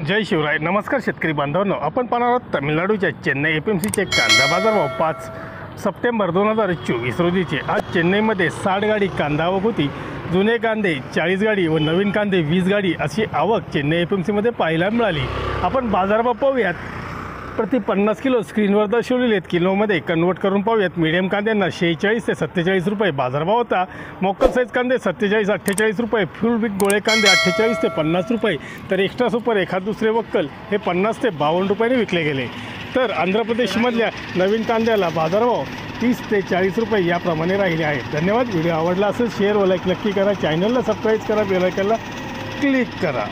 जय शिवराय. नमस्कार शेतकरी बांधवांनो, आपण पाहणार आहोत तामिळनाडूच्या चेन्नई FMCचे कांदा बाजारभाव 5 सप्टेंबर 2024 रोजीचे. आज चेन्नईमध्ये 60 गाडी कांदा आवक होती. जुने कांदे 40 गाडी व नवीन कांदे 20 गाडी अशी आवक चेन्नई FMCमध्ये पाहायला मिळाली. आपण बाजारभाव पाहूयात. प्रति 50 किलो स्क्रीनवर दर्शवलेले आहेत, किलोमध्ये कन्वर्ट करून पाहूयात. मीडियम कांद्यांना 46 ते 47 रुपये बाजारभाव होता. मोकल साईज कांदे 47-48 रुपये, फुल बिग गोळे कांदे 48 ते 50 रुपये, तर एक्स्ट्रा सुपर एखाद दुसरे वक्कल हे 50 ते 52 रुपयाने विकले गेले. तर आंध्र प्रदेशमधल्या नवीन कांद्याला बाजारभाव 30 ते 40 रुपये याप्रमाणे राहिले आहेत. धन्यवाद. व्हिडिओ आवडला असेल शेअर व लाईक नक्की करा. चॅनलला सबस्क्राईब करा, बेल आयकॉनला क्लिक करा.